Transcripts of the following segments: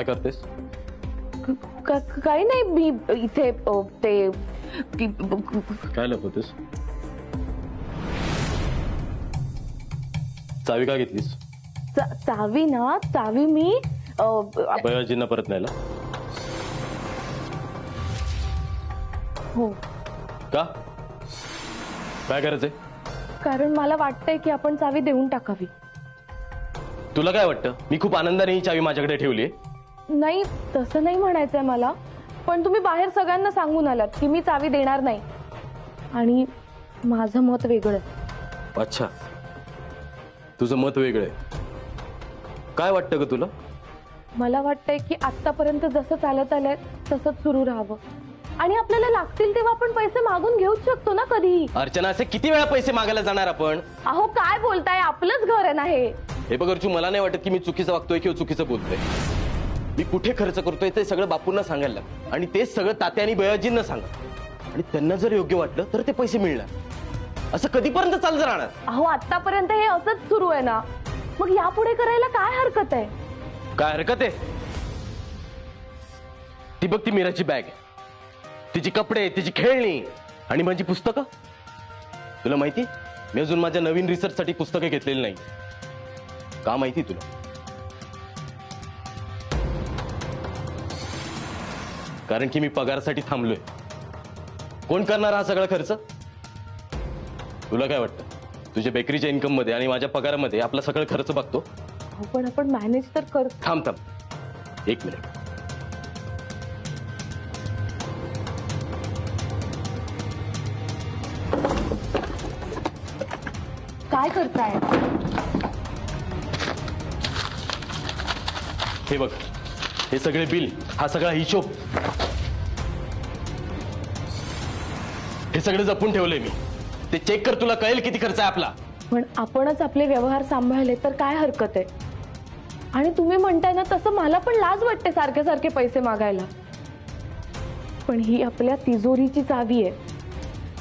काय करतेस? काही नाही, मी इथे ते काय लपवतेस? चावी का घेतलीस? चावी ना, चावी मी बयाजींना परत न्यायला. हो. का? काय करायचंय? कारण मला वाटतंय की आपण चावी देऊन टाकावी. तुला काय वाटतं? मी खूप आनंदाने ही चावी माझ्याकडे ठेवली. नाही, तसं नाही म्हणायचंय मला, पण तुम्ही बाहेर सगळ्यांना सांगून आलात की मी चावी देणार नाही आणि माझं मत वेगळं. अच्छा, तुझं मत वेगळं आहे. काय वाटतं ग तुला? मला वाटतंय की आतापर्यंत जसं चालत आलंय तसंच सुरू राहावं आणि आपल्याला लागतील तेव्हा आपण पैसे मागून घेऊच शकतो ना कधी. अर्चना, असे किती वेळा पैसे मागायला जाणार आपण? अहो काय बोलताय, आपलंच घर आहे ना हे. हे बघ अर्चू, मला नाही वाटत की मी चुकीचं वागतोय किंवा चुकीचं बोलतोय. मी कुठे खर्च करतोय ते सगळं बापूंना सांगायला आणि तेच सगळं तात्या आणि बयाजींना सांगा आणि त्यांना जर योग्य वाटलं तर ते पैसे मिळणार. असं कधीपर्यंत चालत राहणार? अहो आतापर्यंत हे असंच सुरू आहे ना, मग यापुढे करायला काय हरकत आहे? काय हरकत आहे? ती बघ, ती मीराची बॅग, तिची कपडे, तिची खेळणी आणि माझी पुस्तकं. तुला माहिती, मी अजून माझ्या नवीन रिसर्च साठी पुस्तकं घेतलेली नाही. का माहिती तुला? कारण की मी पगारासाठी थांबलोय. कोण करणार हा सगळा खर्च? तुला काय वाटतं? तुझ्या बेकरीच्या इन्कम मध्ये आणि माझ्या पगारामध्ये आपला सगळा खर्च बघतो. पण आपण मॅनेज तर कर. थांब, एक मिनिट. काय करताय? हे बघ, हे सगळे बिल, हा सगळा हिशोब, हे सगळे जपून ठेवले मी. ते चेक कर, तुला कळेल किती खर्च आहे आपला. पण आपणच आपले व्यवहार सांभाळले तर काय हरकत आहे? आणि तुम्ही म्हणताय ना तसं मला पण लाज वाटते सारखे सारखे पैसे मागायला. पण ही आपल्या तिजोरीची चावी आहे.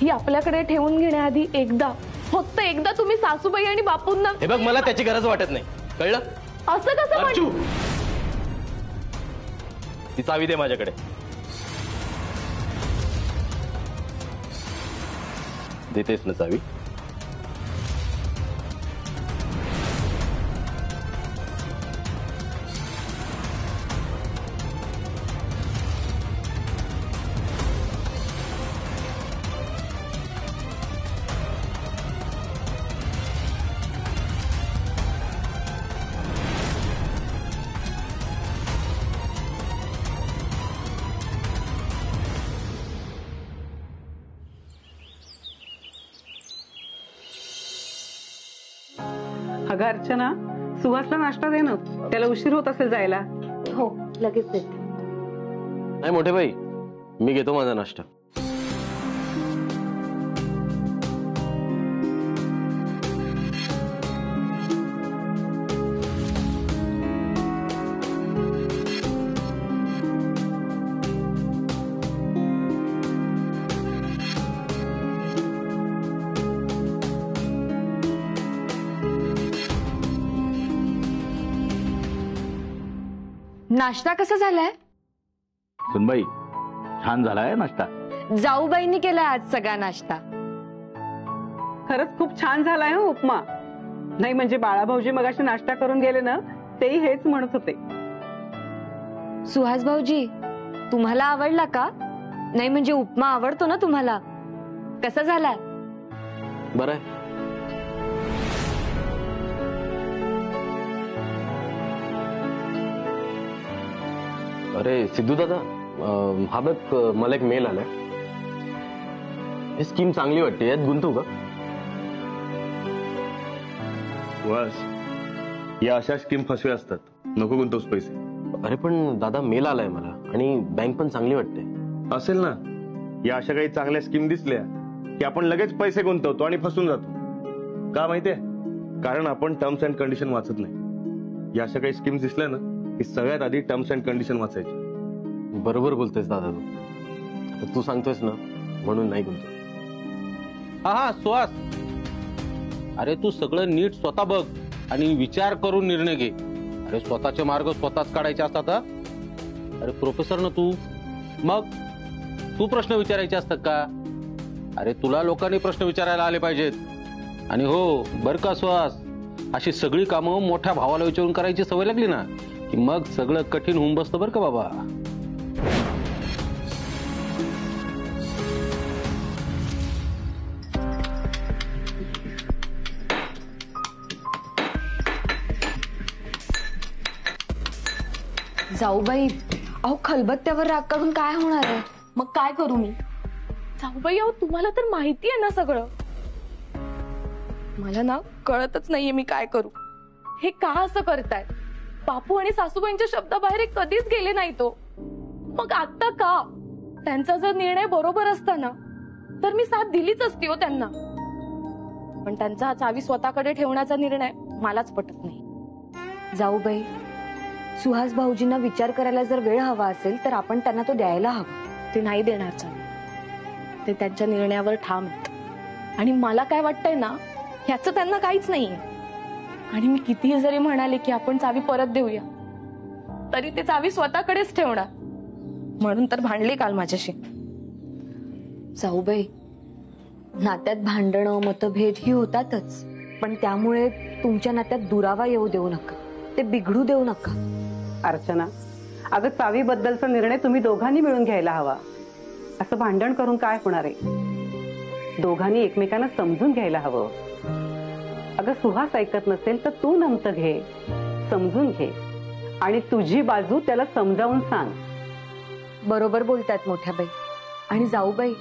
ही आपल्याकडे ठेवून घेण्याआधी एकदा, फक्त एकदा तुम्ही सासूबाई आणि बापूंना. हे बघ, मला त्याची गरज वाटत नाही, कळलं? असं कसं? ती चावी दे माझ्याकडे. देतेस ना चावी? अगं अर्चना, सुहासला नाश्ता दे ना, त्याला उशीर होत असेल जायला. हो, लगेच देते. नाही मोठे भाई, मी घेतो माझा नाश्ता. नाश्ता कसा झालाय? सुनबाई, छान झालाय नाश्ता. जाऊबाईंनी केलाय आज सगळा नाश्ता. खरंच खूप छान झालाय हो उपमा. नाही म्हणजे बाळाभाऊजी मगाशी नाश्ता करून गेले ना, तेही हेच म्हणत होते. सुहास भाऊजी, तुम्हाला आवडला का? नाही म्हणजे उपमा आवडतो ना तुम्हाला. कसा झालाय? बरं आहे. अरे सिद्धू दादा, हा बघ, मला एक मेल आलाय. ही स्कीम चांगली वाटते, यात गुंतवू का? वास, या अशा स्कीम फसवे असतात, नको गुंतवूस पैसे. अरे पण दादा, मेल आलाय मला आणि बँक पण चांगली वाटते. असेल ना, या अशा काही चांगल्या स्कीम दिसल्या की आपण लगेच पैसे गुंतवतो आणि फसून जातो. का माहितीये? कारण आपण टर्म्स अँड कंडिशन वाचत नाही. या अशा काही स्कीम दिसल्या ना की सगळ्यात आधी टर्म्स अँड कंडिशन वाचायची. बरोबर बोलतोयस दादा तू. आता तू सांगतोयस ना म्हणून नाही गुंतवत. हा सुहास, अरे तू सगळं नीट स्वतः बघ आणि विचार करून निर्णय घे. अरे स्वतःचे मार्ग स्वतःच काढायचे असतात. अरे प्रोफेसर ना तू, मग तू प्रश्न विचारायचे असतात का? अरे तुला लोकांनी प्रश्न विचारायला आले पाहिजेत. आणि हो बर का सुहास, अशी सगळी कामं मोठ्या भावाला विचारून करायची सवय लागली ना की मग सगळं कठीण होऊन बसतं बरं का बाबा. जाऊबाई, अहो खलबत्त्यावर राग काढून काय होणार आहे? मग काय करू मी? जाऊबाई अहो तुम्हाला तर माहिती आहे ना सगळं. मला ना कळतच नाहीये मी काय करू. हे का असं करताय? बापू आणि सासूबाईंच्या शब्दाबाहेर हे कधीच गेले नाही तो. मग आता का? त्यांचा जर निर्णय बरोबर असता ना तर मी साथ दिलीच असती हो त्यांना. पण त्यांचा हा चावी स्वतःकडे ठेवण्याचा निर्णय मलाच पटत नाही. जाऊबाई, सुहास भाऊजींना विचार करायला जर वेळ हवा असेल तर आपण त्यांना तो द्यायला हवा. ते नाही देणार चावी. ते त्यांच्या निर्णयावर ठाम आहेत. आणि मला काय वाटतंय ना ह्याचं त्यांना काहीच नाहीये. आणि मी कितीही जरी म्हणाले की आपण चावी परत देऊया तरी ते चावी स्वतःकडेच ठेवणार. म्हणून तर भांडली काल माझ्याशी. जाऊबाई, नात्यात भांडणं मतभेद ही होतातच, पण त्यामुळे तुमच्या नात्यात दुरावा येऊ देऊ नका, ते बिघडू देऊ नका. अर्चना, अगं चावीबद्दलचा निर्णय तुम्ही दोघांनी मिळून घ्यायला हवा. असं भांडण करून काय होणार आहे? दोघांनी एकमेकांना समजून घ्यायला हवं. अगं सुहास ऐकत नसेल तर तू नमतं घे, समजून घे आणि तुझी बाजू त्याला समजावून सांग. बरोबर बोलतात मोठ्या बाई. आणि जाऊबाई,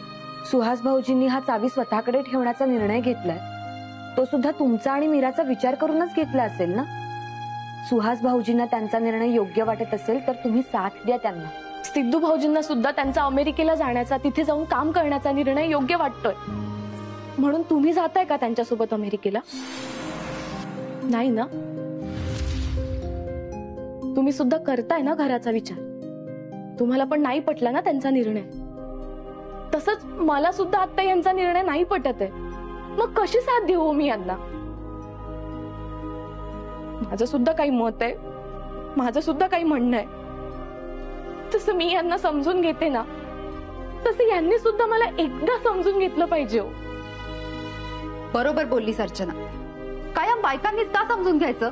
सुहास भाऊजींनी हा चावी स्वतःकडे ठेवण्याचा निर्णय घेतलाय तो सुद्धा तुमचा आणि मीराचा विचार करूनच घेतला असेल ना. सुहास भाऊजींना त्यांचा निर्णय योग्य वाटत असेल तर तुम्ही साथ द्या त्यांना. सिद्धू भाऊजींना सुद्धा त्यांचा अमेरिकेला जाण्याचा, तिथे जाऊन काम करण्याचा निर्णय योग्य वाटतोय. म्हणून तुम्ही जाताय का त्यांच्यासोबत अमेरिकेला? नाही ना. तुम्ही सुद्धा करताय ना घराचा विचार. तुम्हाला पण नाही पटला ना त्यांचा निर्णय. तसंच मला सुद्धा आता यांचा निर्णय नाही पटत आहे. मग कशी साथ देऊ मी यांना? माझं सुद्धा काही मत आहे, माझं सुद्धा काही म्हणणं आहे. तसं मी यांना समजून घेते ना तसं यांनी सुद्धा मला एकदा समजून घेतलं पाहिजे हो. बरोबर बोललीस अर्चना. कायम बायकांनीच का समजून घ्यायचं?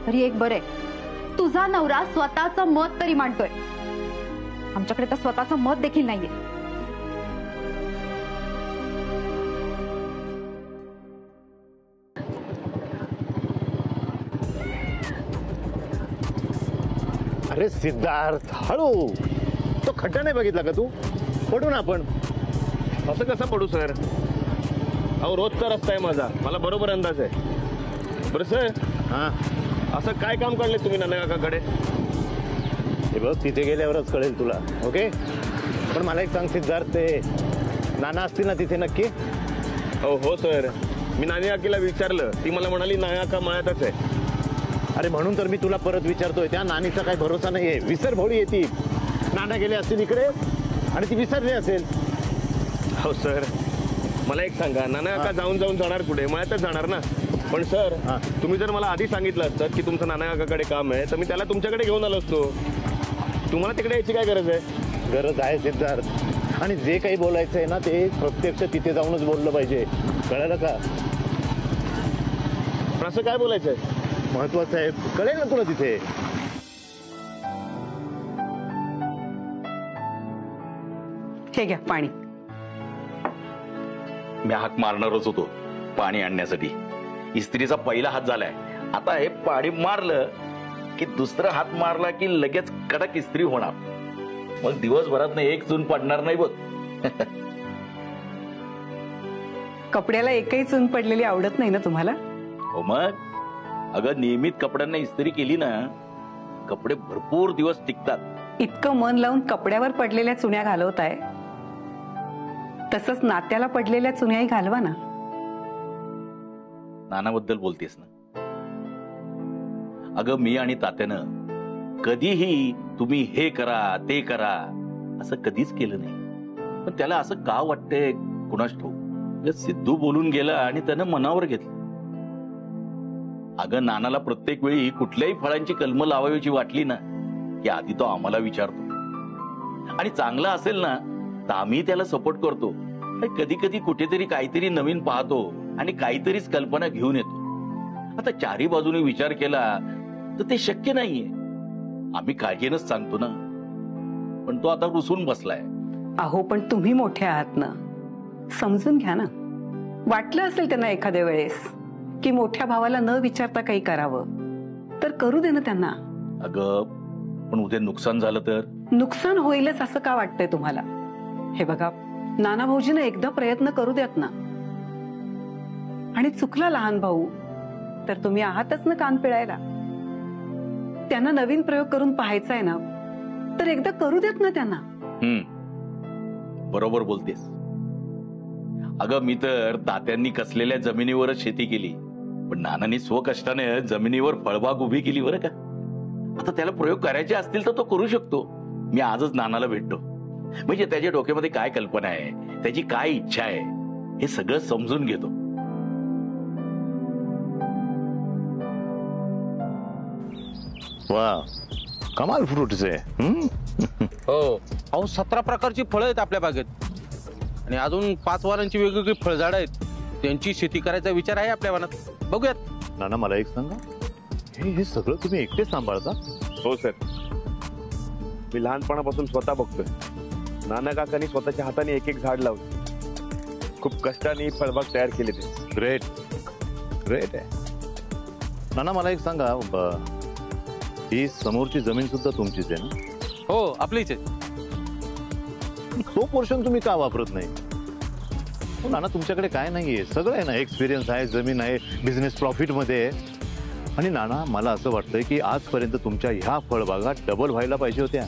तरी एक बरे, तुझा नवरा स्वतःचं मत तरी मांडतोय. आमच्याकडे तर स्वतःचं मत देखील नाहीये. अरे सिद्धार्थ, हळू. तो खड्डा नाही बघितला का तू? पडू ना आपण. असं कसं पडू सर? अहो रोजचा रस्ता आहे माझा, मला बरोबर अंदाज आहे. बरं सर, हा, असं काय काम काढले तुम्ही नाना काकाकडे? हे बघ तिथे गेल्यावरच कळेल तुला. ओके, पण मला एक सांग सिद्धार्थ, ते नाना असतील ना तिथे नक्की? हो सर, मी नानी काकीला विचारलं, ती मला म्हणाली नाना काका मळ्यातच आहे. अरे म्हणून तर मी तुला परत विचारतोय. त्या नानीचा काही भरोसा नाहीये. विसर भोळी येते. नाना गेले असतील इकडे आणि ती विसरली असेल. हो सर, मला एक सांगा, नाना काका जाऊन जाणार कुठे? मळ्यातच जाणार ना. पण सर, तुम्ही जर मला आधी सांगितलं असतं की तुमचं नाना काकाकडे काम आहे तर मी त्याला तुमच्याकडे घेऊन आलो असतो. तुम्हाला तिकडे यायची काय गरज आहे? गरज आहे सिद्धार्थ. आणि जे काही बोलायचं आहे ना ते प्रत्यक्ष तिथे जाऊनच बोललं पाहिजे. कळलं का? पण असं काय बोलायचं आहे? महत्वाचं आहे, कळेल ना तुला तिथे. हे घ्या पाणी. मी हाक मारणारच होतो पाणी आणण्यासाठी. इस्त्रीचा पहिला हात झालाय. आता हे पाणी मारलं की दुसरा हात मारला की लगेच कडक इस्त्री होणार. मग दिवसभरात एक चून पडणार नाही बघ. कपड्याला एकही चून पडलेली आवडत नाही ना तुम्हाला? हो मग. अगं नियमित कपड्यांना इस्त्री केली ना कपडे भरपूर दिवस टिकतात. इतकं मन लावून कपड्यावर पडलेल्या चुन्या घालवताय, तसंच नात्याला पडलेल्या चुन्याही घालवा ना. नानाबद्दल बोलतेस ना? अगं मी आणि तात्यानं कधीही तुम्ही हे करा ते करा असं कधीच केलं नाही. पण त्याला असं का वाटतंय कुणास ठाऊक. सिद्धू बोलून गेला आणि त्यानं मनावर घेतलं. अगं नानाला प्रत्येक वेळी कुठल्याही फळांची कलमं लावावीची वाटली ना की आधी तो आम्हाला विचारतो आणि चांगला असेल ना तर आम्ही त्याला सपोर्ट करतो. कधी कधी कुठेतरी काहीतरी नवीन पाहतो आणि काहीतरीच कल्पना घेऊन येतो. आता चारी बाजूने विचार केला तर ते शक्य नाहीये. आम्ही काळजीनच सांगतो ना, पण तो आता रुसून बसलाय. अहो पण तुम्ही मोठे आहात ना, समजून घ्या ना. वाटलं असेल त्यांना एखाद्या वेळेस की मोठ्या भावाला न विचारता काही करावं तर करू दे ना त्यांना. अगं पण उद्या नुकसान झालं तर? नुकसान होईलच असं का वाटतंय तुम्हाला? हे बघा, नाना भाऊजीने एकदा प्रयत्न करू द्यात ना. आणि चुकला लहान भाऊ तर तुम्ही आहातच ना कान पिळायला. त्यांना नवीन प्रयोग करून पाहायचा आहे ना, तर एकदा करू देत ना त्यांना. बरोबर बोलतेस. अगं मी तर तात्यांनी कसलेल्या जमिनीवरच शेती केली, पण नानांनी स्वकष्टाने जमिनीवर फळबाग उभी केली बरं का. आता त्याला प्रयोग करायचे असतील तर तो करू शकतो. मी आजच नानाला भेटतो, म्हणजे त्याच्या डोक्यामध्ये काय कल्पना आहे, त्याची काय इच्छा आहे हे सगळं समजून घेतो. वा, कमाल फ्रुट्स आहे. हो अहो 17 प्रकारची फळं आहेत आपल्या बागेत आणि अजून 5 वारांची वेगवेगळी फळझाडं आहेत. त्यांची शेती करायचा विचार आहे आपल्या मनात. बघूयात. नाना मला एक सांगा, हे सगळं तुम्ही एकटे सांभाळता? हो सर, मी लहानपणापासून स्वतः बघतोय. नाना काकांनी स्वतःच्या हाताने एक एक झाड लावलं, खूप कष्टाने फळबाग तयार केली. ते ग्रेट ग्रेट आहे. नाना मला एक सांगा, ही समोरची जमीन सुद्धा तुमचीच आहे ना? हो आपलीच आहे. तो पोर्शन तुम्ही का वापरत नाही? हो नाना, तुमच्याकडे काय नाहीये, सगळं आहे ना. एक्सपिरियन्स आहे, जमीन आहे, बिझनेस प्रॉफिट मध्ये आहे. आणि नाना मला असं वाटतंय की आजपर्यंत तुमच्या ह्या फळबागा डबल व्हायला पाहिजे होत्या.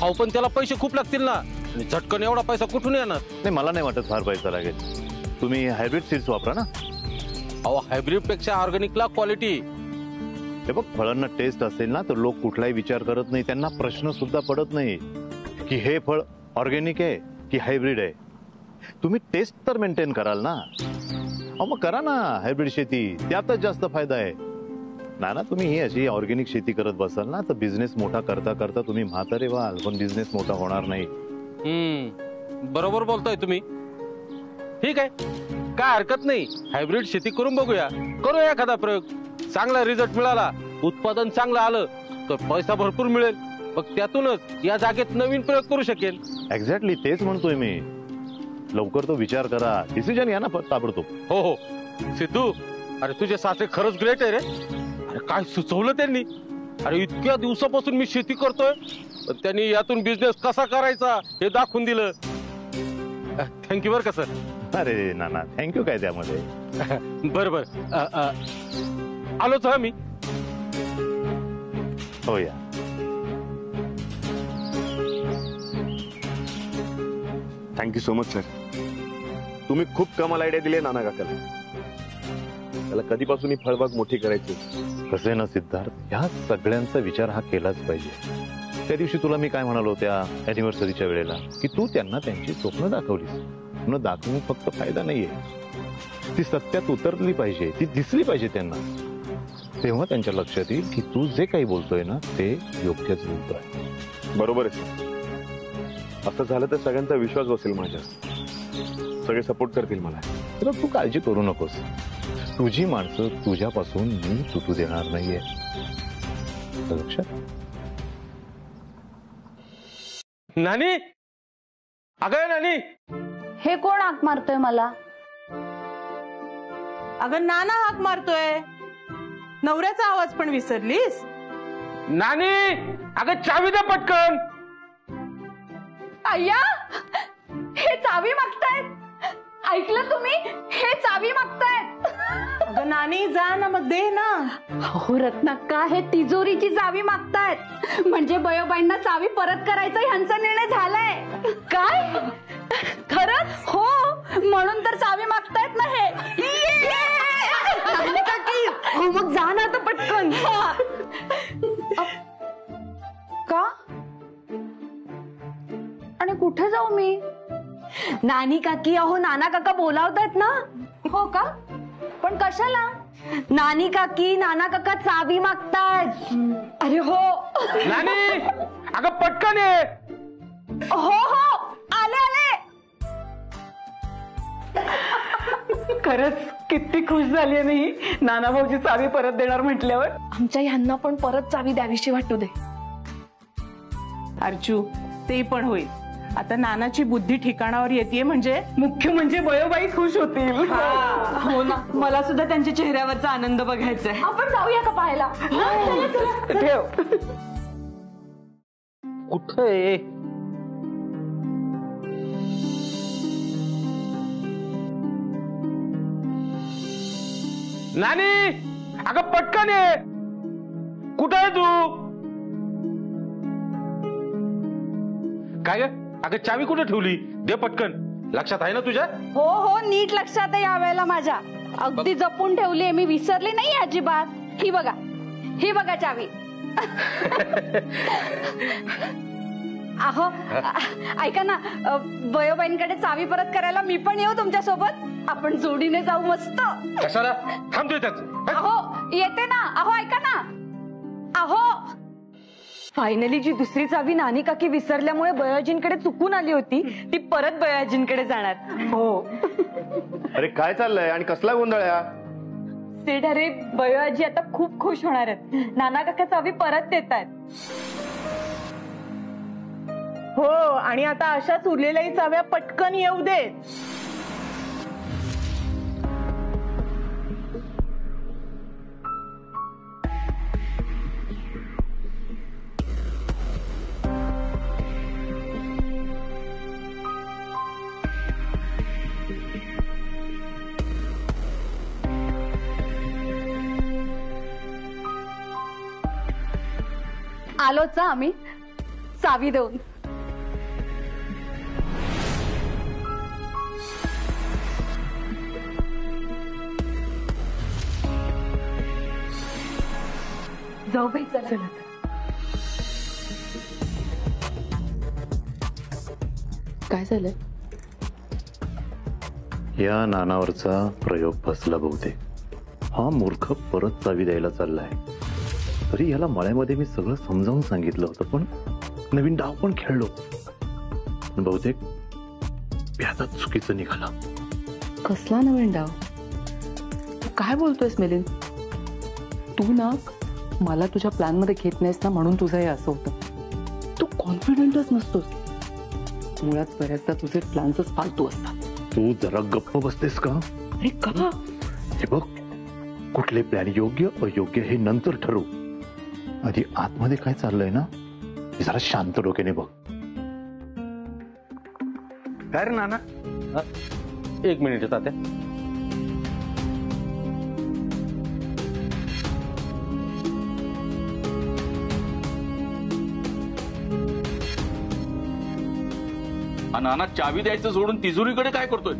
अहो पण त्याला पैसे खूप लागतील ना, आणि झटकन एवढा पैसा कुठून येणार? नाही, मला नाही वाटत फार पैसा लागेल. तुम्ही हायब्रिड सीड्स वापरा ना. अहो हायब्रिड पेक्षा ऑर्गॅनिकला क्वालिटी. हे बघ, फळांना टेस्ट असेल ना तर लोक कुठलाही विचार करत नाही. त्यांना प्रश्न सुद्धा पडत नाही की हे फळ ऑर्गॅनिक आहे की हायब्रिड आहे. तुम्ही टेस्ट तर मेंटेन कराल ना. अहो मग करा ना हायब्रिड शेती, त्यातच जास्त फायदा आहे. ना तुम्ही ही अशी ऑर्गॅनिक शेती करत बसाल ना तर बिझनेस मोठा करता करता तुम्ही म्हातारे व्हाल, पण बिझनेस मोठा होणार नाही. बरोबर बोलताय तुम्ही. ठीक आहे, काय हरकत नाही. हायब्रिड शेती करून बघूया, करूया एखादा प्रयोग. चांगला रिझल्ट मिळाला, उत्पादन चांगलं आलं तर पैसा भरपूर मिळेल. मग त्यातूनच या जागेत नवीन प्रयोग करू शकेल. एक्झॅक्टली तेच म्हणतोय मी. लवकर तो विचार करा, डिसिजन घ्या ना ताबडतोब. हो हो सिद्धू, अरे तुझे सासरे खरंच ग्रेट आहे रे. अरे काय सुचवलं त्यांनी. अरे इतक्या दिवसापासून मी शेती करतोय, पण त्यांनी यातून बिझनेस कसा करायचा हे दाखवून दिलं. थँक्यू बरं का सर. अरे नाना थँक्यू काय त्यामध्ये. बरं बरं, आलोच हा मी. हो या. Thank you so much sir. तुम्ही खूप कमाल आयडिया दिली नाना काकाला. त्याला कधीपासून ही फळबाग मोठी करायची. कसे ना सिद्धार्थ, ह्या सगळ्यांचा विचार हा केलाच पाहिजे. त्या दिवशी तुला मी काय म्हणालो त्या अॅनिव्हर्सरीच्या वेळेला की तू त्यांना त्यांची स्वप्न दाखवलीस. स्वप्न दाखवून फक्त फायदा नाहीये, ती सत्यात उतरली पाहिजे, ती दिसली पाहिजे त्यांना. तेव्हा त्यांच्या लक्षात येईल की तू जे काही बोलतोय ना ते योग्यच बोलतोय. बरोबर आहे. असं झालं तर सगळ्यांचा विश्वास बसेल माझ्या, सगळे सपोर्ट करतील मला. तर तू काळजी करू नकोस. तुझी माणसं तुझ्यापासून मी तुटू देणार नाहीये. लक्षात. नानी, अगं नानी. हे कोण हाक मारतोय मला? अगं नाना हाक मारतोय. नवऱ्याचा आवाज पण विसरलीस? नानी, अगं चावी दे पटकन. अय्या, हे चावी मागतायत. ऐकलं तुम्ही? हे चावी मागतायत. अगं नानी जा ना, मग दे ना. हो रत्नाक्का, हे तिजोरीची चावी मागतायत. म्हणजे बयोबाईंना चावी परत करायचा ह्यांचा निर्णय झालाय. काय? खरंच? हो, म्हणून तर चावी मागतायत ना हे. हो मग जा ना आता पटकन. का? आणि कुठे जाऊ मी? नानी काकी, अहो नाना काका बोलावतात ना. हो का? पण कशाला? नानी काकी नाना काका चावी मागतायत. अरे हो नानी अगं पटकन ये. हो हो आले आले. खरंच किती खुश झाली मी नाना भाऊजी चावी परत देणार म्हटल्यावर. आमच्या ह्यांना पण परत चावी द्यावीशी वाटू दे. अर्चू ते पण होईल. आता नानाची बुद्धी ठिकाणावर येते म्हणजे मुख्य म्हणजे बयोबाई खुश होतील. हो ना, मला सुद्धा त्यांच्या चेहऱ्यावरचा आनंद बघायचा आहे. आपण जाऊया का पाहायला? ठेव. कुठं आहे? नानी अगं पटकन ये. कुठं आहे तू? काय ग? अगं चावी कुठे ठेवली? दे पटकन. लक्षात आहे ना तुझ्या? हो हो नीट लक्षात आहे यावेळेला माझ्या. अगदी जपून ठेवली आहे मी, विसरली नाही अजिबात. ही बघा चावी. अहो ऐका ना, बयोबाईंकडे चावी परत करायला मी पण येऊ तुमच्या सोबत. आपण जोडीने जाऊ मस्त. कशाला थांबतोय त्याच? अहो येते ना. अहो ऐका ना. अहो फायनली जी दुसरी चावी नानी काकी विसरल्यामुळे बयाजींकडे चुकून आली होती ती परत बयाजींकडे जाणार. हो. अरे काय चाललंय आणि कसला गोंधळ आहे? सेठ अरे बयाजी आता खूप खुश होणार आहेत. नाना काका चावी परत देत आहेत. हो आणि आता अशाच उरलेल्याही चाव्या पटकन येऊ देत. आलोच आम्ही चावी देऊन. जाऊ बाई चला. काय झालंय? या नानावरचा प्रयोग फसला बहुतेक. हा मूर्ख परत चावी द्यायला चाललाय. तरी याला मळ्यामध्ये मी सगळं समजावून सांगितलं होतं, पण नवीन डाव पण खेळलो. पण बहुतेक व्याजात चुकीचं निघाला. कसला नवीन डाव? तू काय बोलतोयस मिलिंद? तू ना मला तुझ्या प्लॅन मध्ये घेत नाहीस ना, म्हणून तुझं हे असं होतं. तू कॉन्फिडंटच नसतोस. मुळात बऱ्याचदा तुझे प्लॅन्सच फालतू असतात. तू जरा गप्प बसतेस का? अरे का? हे बघ, कुठले प्लॅन योग्य अयोग्य हे नंतर ठरवू. आधी आतमध्ये काय चाललंय ना हे जरा शांत डोक्याने बघ. काय रे नाना? एक मिनिट तात्या. नाना चावी द्यायचं सोडून तिजोरीकडे काय करतोय?